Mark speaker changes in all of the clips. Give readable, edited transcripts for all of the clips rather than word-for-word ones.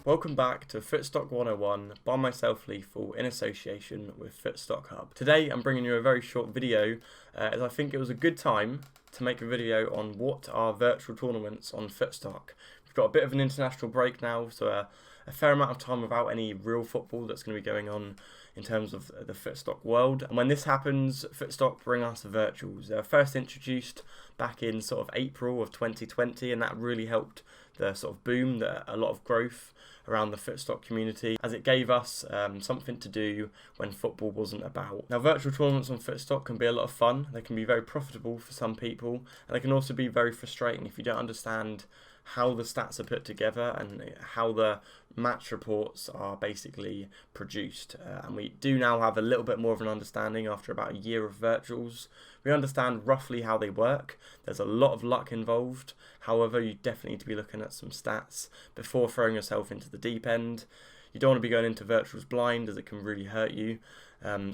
Speaker 1: Welcome back to Footstock 101 by myself Leithall in association with FootstockHub. Today I'm bringing you a very short video as I think it was a good time to make a video on what are virtual tournaments on Footstock. We've got a bit of an international break now, so a fair amount of time without any real football that's going to be going on in terms of the Footstock world. And when this happens, Footstock bring us the virtuals. They were first introduced back in sort of April of 2020, and that really helped the sort of boom, a lot of growth around the Footstock community, as it gave us something to do when football wasn't about. Now, virtual tournaments on Footstock can be a lot of fun. They can be very profitable for some people, and they can also be very frustrating if you don't understand how the stats are put together and how the match reports are basically produced. And we do now have a little bit more of an understanding after about a year of virtuals. We understand roughly how they work. There's a lot of luck involved. However, you definitely need to be looking at some stats before throwing yourself into the deep end. You don't want to be going into virtuals blind, as it can really hurt you.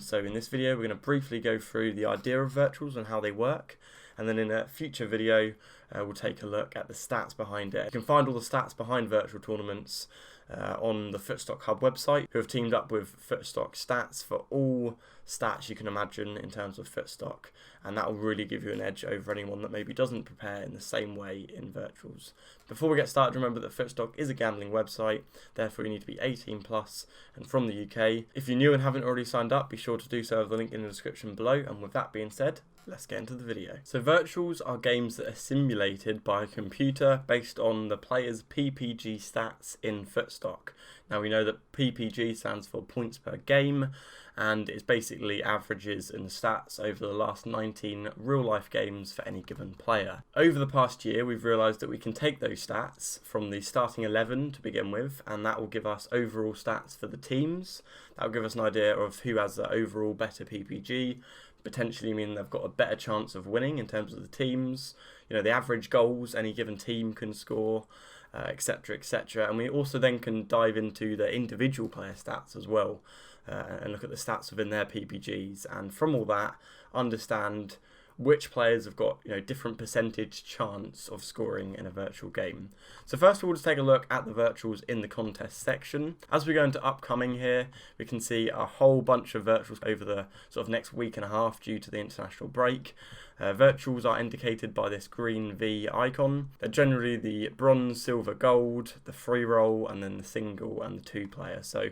Speaker 1: So in this video, we're going to briefly go through the idea of virtuals and how they work. And then in a future video, we'll take a look at the stats behind it. You can find all the stats behind virtual tournaments on the FootstockHub website, who have teamed up with Footstock Stats for all stats you can imagine in terms of Footstock, and that will really give you an edge over anyone that maybe doesn't prepare in the same way in virtuals. Before we get started, remember that Footstock is a gambling website, therefore you need to be 18 plus and from the UK. If you're new and haven't already signed up, be sure to do so with the link in the description below, and with that being said, let's get into the video. So virtuals are games that are simulated by a computer based on the player's PPG stats in Footstock. Now we know that PPG stands for points per game, and it's basically averages and stats over the last 19 real life games for any given player. Over the past year, we've realised that we can take those stats from the starting 11 to begin with, and that will give us overall stats for the teams. That will give us an idea of who has the overall better PPG, potentially mean they've got a better chance of winning in terms of the teams, you know, the average goals any given team can score, etc, etc. And we also then can dive into the individual player stats as well, and look at the stats within their PPGs, and from all that understand which players have got, you know, different percentage chance of scoring in a virtual game. So first of all, let's take a look at the virtuals in the contest section. As we go into upcoming here, we can see a whole bunch of virtuals over the sort of next week and a half due to the international break. Virtuals are indicated by this green V icon. They're generally the bronze, silver, gold, the free roll, and then the single and the two player. So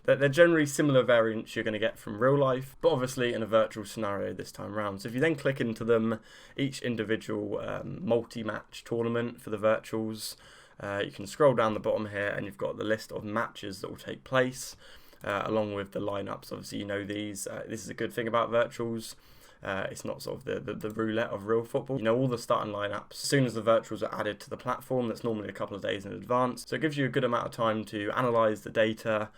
Speaker 1: they're generally similar variants you're going to get from real life, but obviously in a virtual scenario this time around. So if you then click into them, each individual multi-match tournament for the virtuals, you can scroll down the bottom here and you've got the list of matches that will take place, along with the lineups. Obviously you know these. This is a good thing about virtuals. It's not sort of the roulette of real football. You know all the starting lineups as soon as the virtuals are added to the platform. That's normally a couple of days in advance, so it gives you a good amount of time to analyse the data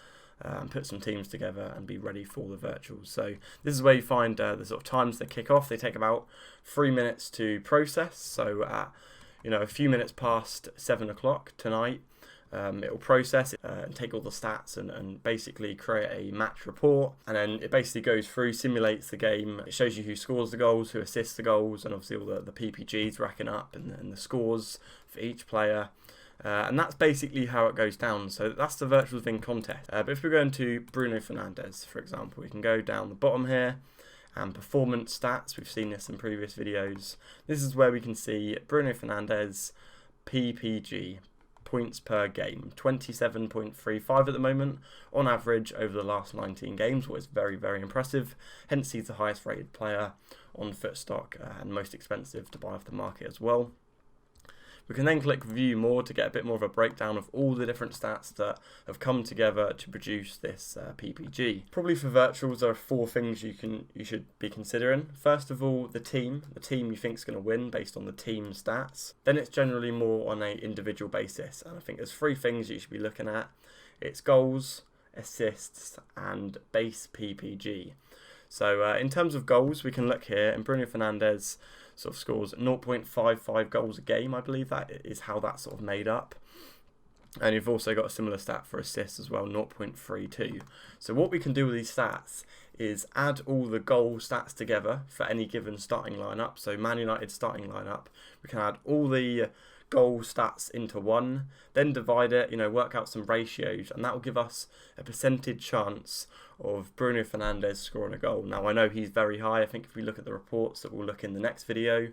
Speaker 1: and put some teams together and be ready for the virtuals. So this is where you find the sort of times they kick off. They take about 3 minutes to process. So at, you know, a few minutes past 7 o'clock tonight, it will process it and take all the stats and basically create a match report, and then it basically goes through, simulates the game. It shows you who scores the goals, who assists the goals, and obviously all the PPGs racking up and the scores for each player. And that's basically how it goes down. So that's the virtual thing contest. But if we go into Bruno Fernandes, for example, we can go down the bottom here and performance stats. We've seen this in previous videos. This is where we can see Bruno Fernandes PPG, points per game, 27.35 at the moment on average over the last 19 games, what is very, very impressive. Hence he's the highest rated player on Footstock and most expensive to buy off the market as well. We can then click view more to get a bit more of a breakdown of all the different stats that have come together to produce this PPG. Probably for virtuals there are 4 things you should be considering. First of all, the team you think is going to win based on the team stats. Then it's generally more on an individual basis, and I think there's 3 things you should be looking at. It's goals, assists, and base PPG. So in terms of goals, we can look here, and Bruno Fernandes sort of scores 0.55 goals a game. I believe that is how that's sort of made up. And you've also got a similar stat for assists as well, 0.32. So what we can do with these stats is add all the goal stats together for any given starting lineup. So Man United starting lineup, we can add all the goal stats into one, then divide it, work out some ratios, and that will give us a percentage chance of Bruno Fernandes scoring a goal. Now, I know he's very high. I think if we look at the reports that we'll look in the next video,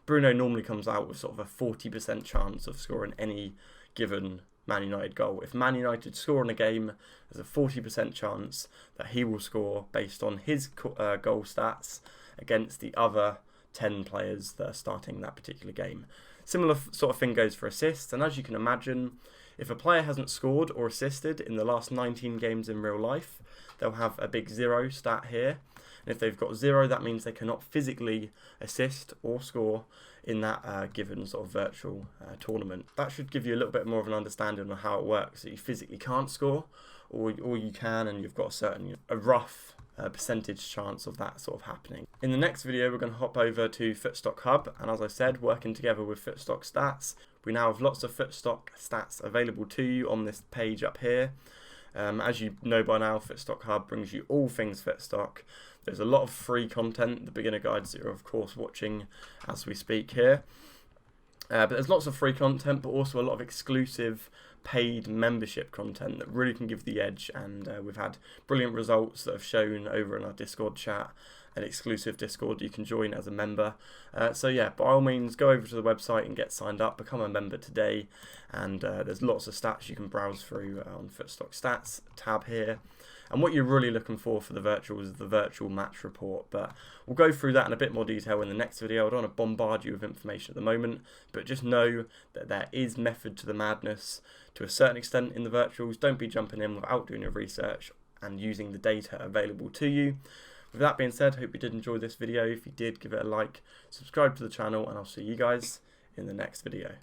Speaker 1: Bruno normally comes out with sort of a 40% chance of scoring any given Man United goal. If Man United score in a game, there's a 40% chance that he will score based on his goal stats against the other 10 players that are starting that particular game. Similar sort of thing goes for assists, and as you can imagine, if a player hasn't scored or assisted in the last 19 games in real life, they'll have a big 0 stat here. And if they've got 0, that means they cannot physically assist or score in that given sort of virtual tournament. That should give you a little bit more of an understanding of how it works. That you physically can't score, or you can, and you've got a rough percentage chance of that sort of happening. In the next video, we're going to hop over to FootstockHub, and as I said, working together with Footstock Stats, we now have lots of Footstock stats available to you on this page up here. As you know by now, FootstockHub brings you all things Footstock. There's a lot of free content, the beginner guides that you're of course watching as we speak here. But there's lots of free content, but also a lot of exclusive paid membership content that really can give the edge, and we've had brilliant results that have shown over in our Discord chat, an exclusive Discord you can join as a member. So yeah, by all means, go over to the website and get signed up, become a member today, and there's lots of stats you can browse through on Footstock Stats tab here. And what you're really looking for the virtual is the virtual match report, but we'll go through that in a bit more detail in the next video. I don't want to bombard you with information at the moment, but just know that there is method to the madness to a certain extent in the virtuals. Don't be jumping in without doing your research and using the data available to you. With that being said, I hope you did enjoy this video. If you did, give it a like, subscribe to the channel, and I'll see you guys in the next video.